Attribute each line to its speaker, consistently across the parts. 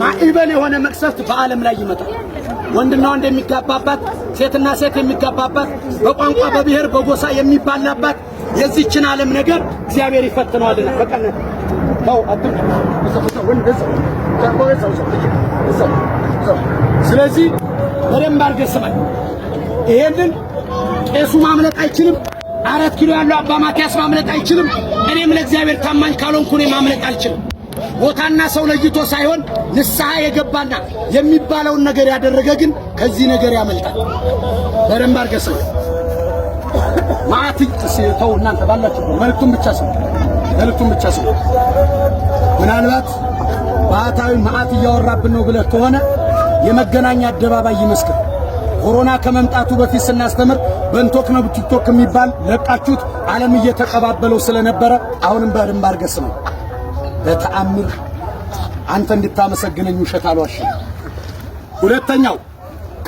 Speaker 1: ማዕበል የሆነ መቅሰፍት በዓለም ላይ ይመጣል። ወንድና ወንድ የሚጋባባት፣ ሴትና ሴት የሚጋባባት፣ በቋንቋ በብሔር በጎሳ የሚባላባት የዚችን ዓለም ነገር እግዚአብሔር ይፈትነዋልና በቀን ነው ስለዚህ በደንብ አድርገህ ስማኝ። ይሄንን ቄሱ ማምለጥ አይችልም። 4 ኪሎ ያለው አባ ማቲያስ ማምለጥ አይችልም። እኔም ለእግዚአብሔር ታማኝ ካልሆንኩ እኔ ማምለጥ አልችልም። ቦታና ሰው ለይቶ ሳይሆን ንስሐ የገባና የሚባለውን ነገር ያደረገ ግን ከዚህ ነገር ያመልጣል። በደንብ አድርገህ ስማ። ማዕት ተው እናንተ ባላችሁ መልእክቱን ብቻ ስሙ። ምናልባት ባህታዊ ማዕት እያወራብን ነው ብለህ ከሆነ የመገናኛ አደባባይ ይመስክር። ኮሮና ከመምጣቱ በፊት ስናስተምር በእንቶክ ነው ቲክቶክ የሚባል ለቃችሁት ዓለም እየተቀባበለው ስለነበረ አሁንም በደንብ አድርገህ ስማ። በተአምር አንተ እንድታመሰግነኝ ውሸት አልዋሽም። ሁለተኛው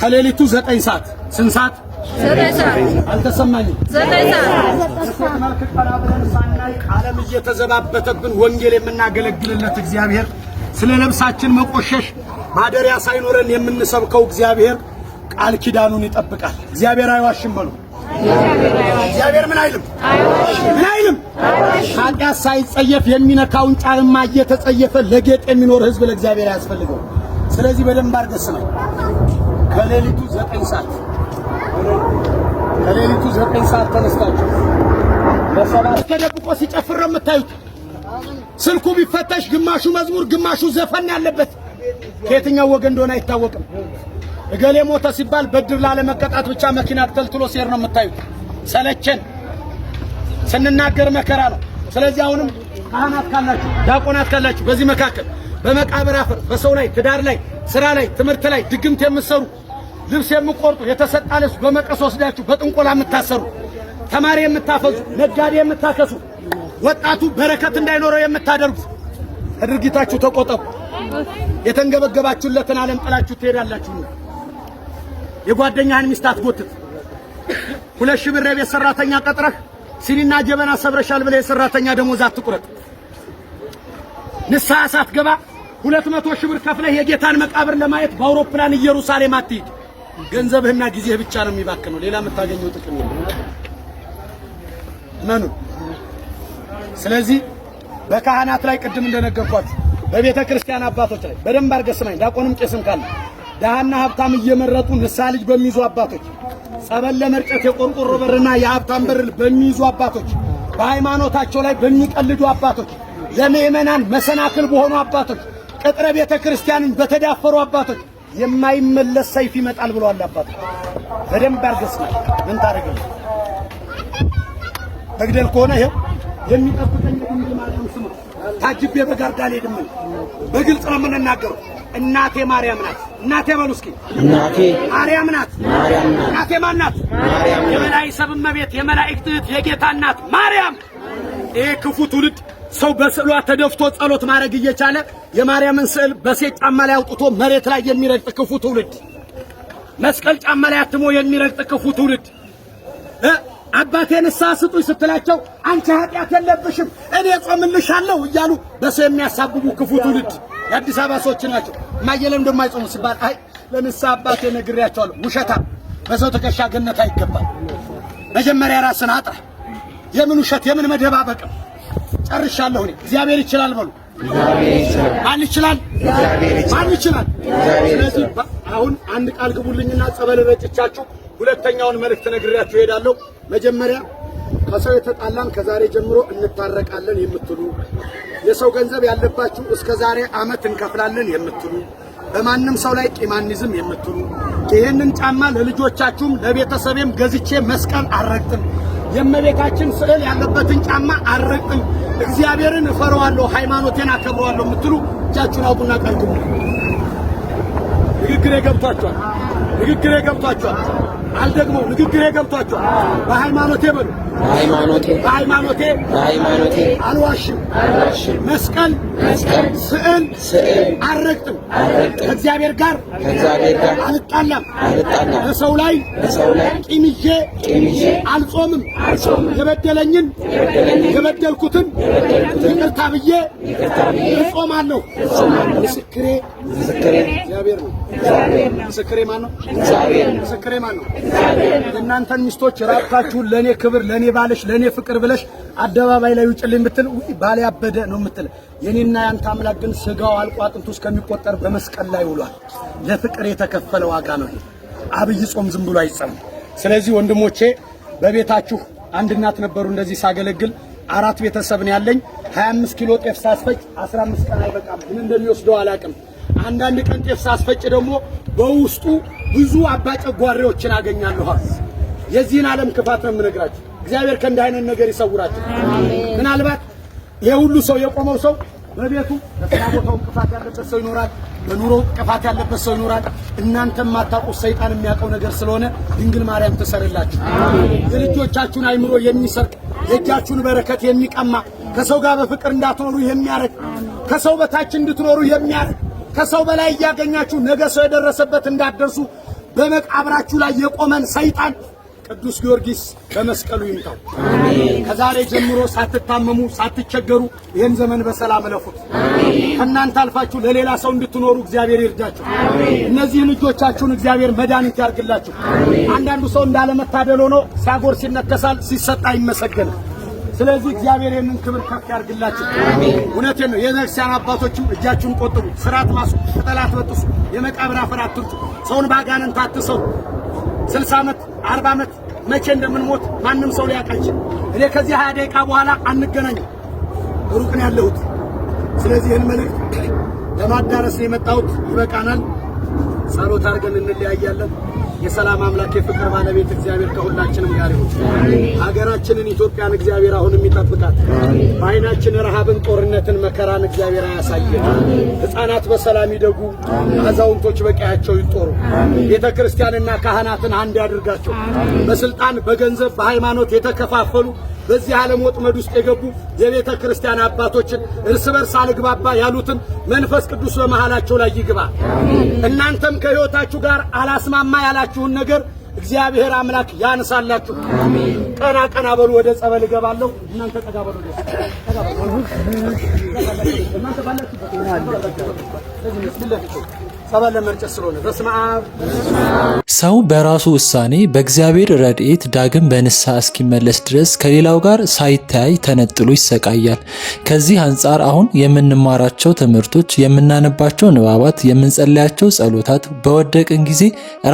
Speaker 1: ከሌሊቱ 9 ሰዓት ስንት ሰዓት?
Speaker 2: 9 ሰዓት
Speaker 1: አልተሰማኝም።
Speaker 2: 9 ሰዓት
Speaker 1: ዓለም እየተዘባበተብን ወንጌል የምናገለግልለት እግዚአብሔር ስለ ነፍሳችን መቆሸሽ ማደሪያ ሳይኖረን የምንሰብከው እግዚአብሔር ቃል ኪዳኑን ይጠብቃል። እግዚአብሔር አይዋሽም በሉ። እግዚአብሔር ምን አይልም? ኃጢአት ሳይጸየፍ የሚነካውን ጫንማ እየተጸየፈ ለጌጥ የሚኖር ሕዝብ ለእግዚአብሔር ያስፈልገው። ስለዚህ በደንብ አድርገህ ስማ። ከሌሊቱ 9 ሰዓት ተነስታችሁ ለሰባት ተደብቆ ሲጨፍር ነው የምታዩት። ስልኩ ቢፈተሽ ግማሹ መዝሙር ግማሹ ዘፈን ያለበት ከየትኛው ወገን እንደሆነ አይታወቅም። እገሌ ሞተ ሲባል በድር ላለመቀጣት ብቻ መኪና ተልትሎ ሲሄድ ነው የምታዩት። ሰለቸን ስንናገር መከራ ነው። ስለዚህ አሁንም ካህናት ካላችሁ ዲያቆናት ካላችሁ በዚህ መካከል በመቃብር አፈር በሰው ላይ ትዳር ላይ ስራ ላይ ትምህርት ላይ ድግምት የምትሰሩ ልብስ የምትቆርጡ የተሰጣ ልብስ በመቀስ ወስዳችሁ በጥንቆላ የምታሰሩ ተማሪ የምታፈዙ ነጋዴ የምታከሱ ወጣቱ በረከት እንዳይኖረው የምታደርጉ ከድርጊታችሁ ተቆጠቡ። የተንገበገባችሁለትን ዓለም ጥላችሁ ትሄዳላችሁ። የጓደኛህን ሚስት አትጎትት። 2,000 ብር የቤት ሰራተኛ ቀጥረህ ሲኒና ጀበና ሰብረሻል ብለህ የሰራተኛ ደሞዝ አትቁረጥ። ንስሐ ሳትገባ 200,000 ብር ከፍለህ የጌታን መቃብር ለማየት በአውሮፕላን ኢየሩሳሌም አትሂድ። ገንዘብህና ጊዜህ ብቻ ነው የሚባክነው፣ ሌላ የምታገኘው ጥቅም የለም። ስለዚህ በካህናት ላይ ቅድም እንደነገርኳችሁ በቤተ ክርስቲያን አባቶች ላይ በደንብ አድርገህ ስማኝ። ዲያቆንም ቄስም ካለ ደሃና ሀብታም እየመረጡ ንስሐ ልጅ በሚይዙ አባቶች፣ ጸበል ለመርጨት የቆርቆሮ በርና የሀብታም በር በሚይዙ አባቶች፣ በሃይማኖታቸው ላይ በሚቀልዱ አባቶች፣ ለምእመናን መሰናክል በሆኑ አባቶች፣ ቅጥረ ቤተ ክርስቲያንን በተዳፈሩ አባቶች የማይመለስ ሰይፍ ይመጣል ብለዋል አባቶች። በደንብ አድርገህ ስማኝ። ምን ታደርጋለህ? መግደል ከሆነ ይሄው የሚጠብቀኝ ድንግል ማርያም ስሙ ታጅቤ በጋርዳ አልሄድም። በግልጽ ነው የምንናገረው። እናቴ ማርያም ናት። እናቴ በሉ እስኪ።
Speaker 3: እናቴ
Speaker 1: ማርያም ናት። እናቴ ማን ናት? የመላእክት ሰብ እመቤት፣ የመላእክት እህት፣ የጌታ እናት ማርያም። ይሄ ክፉ ትውልድ ሰው በስዕሏ ተደፍቶ ጸሎት ማድረግ እየቻለ የማርያምን ስዕል በሴት ጫማ ላይ አውጥቶ መሬት ላይ የሚረግጥ ክፉ ትውልድ፣ መስቀል ጫማ ላይ አትሞ የሚረግጥ ክፉ ትውልድ፣ አባቴ ንስሐ ስጡኝ ስትላቸው አንቺ ኃጢአት የለብሽም እኔ ጾምልሻለሁ እያሉ በሰው የሚያሳብቡ ክፉ ትውልድ የአዲስ አበባ ሰዎች ናቸው። ማየለም እንደማይጾሙ ሲባል አይ ለንስሐ አባቴ ነግሬያቸዋለሁ። ውሸታ በሰው ትከሻ ገነት አይገባም። መጀመሪያ ራስን አጥራ። የምን ውሸት የምን መደባበቅ? ጨርሻለሁ እኔ። እግዚአብሔር ይችላል በሉ። ማን ይችላል? ማን ይችላል? ስለዚህ አሁን አንድ ቃል ግቡልኝና ጸበል ረጭቻችሁ ሁለተኛውን መልእክት ነግሬያችሁ እሄዳለሁ። መጀመሪያ ከሰው የተጣላን ከዛሬ ጀምሮ እንታረቃለን የምትሉ፣ የሰው ገንዘብ ያለባችሁ እስከ ዛሬ ዓመት እንከፍላለን የምትሉ፣ በማንም ሰው ላይ ቂማኒዝም የምትሉ፣ ይሄንን ጫማ ለልጆቻችሁም ለቤተሰቤም ገዝቼ መስቀል አልረግጥም፣ የእመቤታችን ስዕል ያለበትን ጫማ አልረግጥም፣ እግዚአብሔርን እፈራዋለሁ፣ ሃይማኖቴን አከብረዋለሁ የምትሉ እጃችሁን አውጡና ቀልግሙ። ንግግሬ ገብቷችኋል? አልደግመው። ንግግሬ ገብቷችኋል? በሃይማኖቴ በሉ በሃይማኖቴ አልዋሽም መስቀል ስዕል አልረግጥም ከእግዚአብሔር ጋር አልጣላም በሰው ላይ ቂም ይዤ አልጾምም የበደለኝን የበደልኩትን ይቅርታ ብዬ እጾማለሁ ምስክሬ እግዚአብሔር ነው ምስክሬ ማን ነው ምስክሬ ማን ነው እናንተን ሚስቶች ራቁታችሁን ለኔ ክብር ለኔ ባልሽ ለኔ ፍቅር ብለሽ አደባባይ ላይ ውጭልኝ ብትል ባል ያበደ ነው የምትል የኔና ያንተ አምላክ ግን ስጋው አልቆ አጥንቱ እስከሚቆጠር በመስቀል ላይ ውሏል ለፍቅር የተከፈለ ዋጋ ነው አብይ ጾም ዝም ብሎ አይጸም ስለዚህ ወንድሞቼ በቤታችሁ አንድ እናት ነበሩ እንደዚህ ሳገለግል 4 ቤተሰብ ነው ያለኝ 25 ኪሎ ጤፍ ሳስፈጭ 15 ቀን አይበቃም ምን እንደሚወስደው አላቅም አንዳንድ ቀን ጤፍ ሳስፈጭ ደግሞ በውስጡ ብዙ አባጨጓሪዎችን አገኛለሁ የዚህን ዓለም ክፋት ነው የምነግራችሁ እግዚአብሔር ከእንዲህ አይነት ነገር ይሰውራችሁ ምናልባት የሁሉ ሰው የቆመው ሰው በቤቱ በስራ ቦታው ክፋት ያለበት ሰው ይኖራል በኑሮው ክፋት ያለበት ሰው ይኖራል እናንተም ማታውቁት ሰይጣን የሚያውቀው ነገር ስለሆነ ድንግል ማርያም ትሰርላችሁ የልጆቻችሁን አይምሮ የሚሰርቅ የእጃችሁን በረከት የሚቀማ ከሰው ጋር በፍቅር እንዳትኖሩ የሚያረግ ከሰው በታች እንድትኖሩ የሚያረግ ከሰው በላይ ያገኛችሁ ነገ ሰው የደረሰበት እንዳትደርሱ በመቃብራችሁ ላይ የቆመን ሰይጣን ቅዱስ ጊዮርጊስ በመስቀሉ ይምታው አሜን ከዛሬ ጀምሮ ሳትታመሙ ሳትቸገሩ ይሄን ዘመን በሰላም ለፉት አሜን ከናንተ አልፋችሁ ለሌላ ሰው እንድትኖሩ እግዚአብሔር ይርዳችሁ አሜን እነዚህ ልጆቻችሁን እግዚአብሔር መድኃኒት ያርግላችሁ አሜን አንዳንዱ ሰው እንዳለመታደል ሆኖ ሲያጎርስ ይነከሳል ሲሰጣ ይመሰገናል ስለዚህ እግዚአብሔር የምን ክብር ከፍ ያርግላችሁ አሜን እውነቴን ነው የነክሲያን አባቶቹ እጃችሁን ቆጥሩ ስራት ማሱ ቅጠላት በጥሱ የመቃብር አፈር አትርጩ ሰውን ባጋንንት አትሰሩ 60 ዓመት 40 ዓመት መቼ እንደምንሞት ማንንም ሰው ሊያውቃች እኔ ከዚህ 20 ደቂቃ በኋላ አንገናኝ ሩቅ ነው ያለሁት ስለዚህ ይሄን መልእክት ለማዳረስ የመጣሁት ይበቃናል ጸሎት አድርገን እንለያያለን የሰላም አምላክ የፍቅር ባለቤት እግዚአብሔር ከሁላችንም ጋር ይሁን ሀገራችንን ኢትዮጵያን እግዚአብሔር አሁንም ይጠብቃት በአይናችን ረሃብን ጦርነትን መከራን እግዚአብሔር ያሳየን ህፃናት በሰላም ይደጉ አዛውንቶች በቀያቸው ይጦሩ ቤተክርስቲያንና ካህናትን አንድ ያድርጋቸው በስልጣን በገንዘብ በሃይማኖት የተከፋፈሉ በዚህ ዓለም ወጥመድ ውስጥ የገቡ የቤተ ክርስቲያን አባቶችን እርስ በርስ አልግባባ ያሉትን መንፈስ ቅዱስ በመሃላቸው ላይ ይግባ እናንተም ከህይወታችሁ ጋር አላስማማ ያላችሁን ነገር እግዚአብሔር አምላክ ያንሳላችሁ አሜን ቀና ቀና በሉ ወደ ጸበል ገባለሁ እናንተ ተጋበሉ እናንተ ባላችሁ
Speaker 3: ሰው በራሱ ውሳኔ በእግዚአብሔር ረድኤት ዳግም በንስሐ እስኪመለስ ድረስ ከሌላው ጋር ሳይተያይ ተነጥሎ ይሰቃያል። ከዚህ አንጻር አሁን የምንማራቸው ትምህርቶች፣ የምናነባቸው ንባባት፣ የምንጸለያቸው ጸሎታት በወደቅን ጊዜ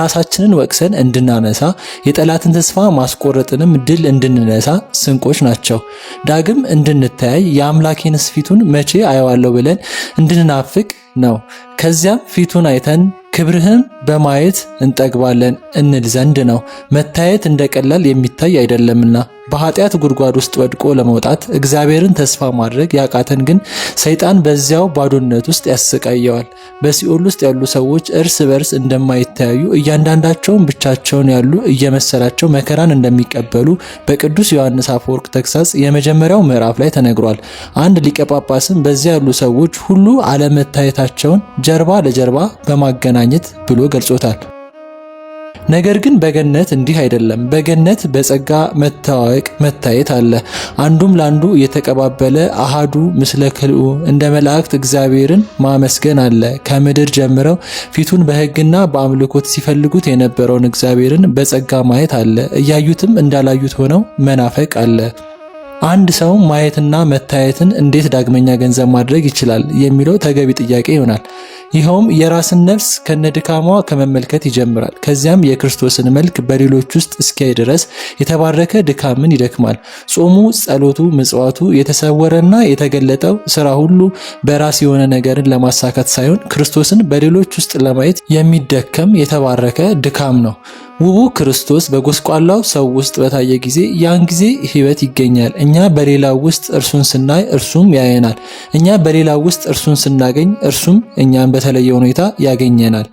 Speaker 3: ራሳችንን ወቅሰን እንድናነሳ የጠላትን ተስፋ ማስቆረጥንም ድል እንድንነሳ ስንቆች ናቸው። ዳግም እንድንተያይ የአምላኬንስ ፊቱን መቼ አየዋለሁ ብለን እንድንናፍቅ ነው። ከዚያም ፊቱን አይተን ክብርህን በማየት እንጠግባለን እንል ዘንድ ነው። መታየት እንደቀላል የሚታይ አይደለምና በኃጢአት ጉድጓድ ውስጥ ወድቆ ለመውጣት እግዚአብሔርን ተስፋ ማድረግ ያቃተን ግን ሰይጣን በዚያው ባዶነት ውስጥ ያሰቃየዋል። በሲኦል ውስጥ ያሉ ሰዎች እርስ በርስ እንደማይተያዩ እያንዳንዳቸውን ብቻቸውን ያሉ እየመሰላቸው መከራን እንደሚቀበሉ በቅዱስ ዮሐንስ አፈወርቅ ተግሳጽ የመጀመሪያው ምዕራፍ ላይ ተነግሯል። አንድ ሊቀ ጳጳስም በዚያ ያሉ ሰዎች ሁሉ አለመታየታቸውን ጀርባ ለጀርባ በማገናኘት ብሎ ገልጾታል። ነገር ግን በገነት እንዲህ አይደለም። በገነት በጸጋ መታወቅ መታየት አለ። አንዱም ላንዱ እየተቀባበለ አሃዱ ምስለ ክልኡ እንደ መላእክት እግዚአብሔርን ማመስገን አለ። ከምድር ጀምረው ፊቱን በሕግና በአምልኮት ሲፈልጉት የነበረውን እግዚአብሔርን በጸጋ ማየት አለ። እያዩትም እንዳላዩት ሆነው መናፈቅ አለ። አንድ ሰው ማየትና መታየትን እንዴት ዳግመኛ ገንዘብ ማድረግ ይችላል የሚለው ተገቢ ጥያቄ ይሆናል። ይኸውም የራስን ነፍስ ከነድካሟ ከመመልከት ይጀምራል። ከዚያም የክርስቶስን መልክ በሌሎች ውስጥ እስኪያይ ድረስ የተባረከ ድካምን ይደክማል። ጾሙ፣ ጸሎቱ፣ ምጽዋቱ፣ የተሰወረና የተገለጠው ስራ ሁሉ በራስ የሆነ ነገርን ለማሳካት ሳይሆን ክርስቶስን በሌሎች ውስጥ ለማየት የሚደከም የተባረከ ድካም ነው። ውቡ ክርስቶስ በጎስቋላው ሰው ውስጥ በታየ ጊዜ ያን ጊዜ ሕይወት ይገኛል። እኛ በሌላው ውስጥ እርሱን ስናይ እርሱም ያየናል። እኛ በሌላው ውስጥ እርሱን ስናገኝ እርሱም እኛን በተለየ ሁኔታ ያገኘናል።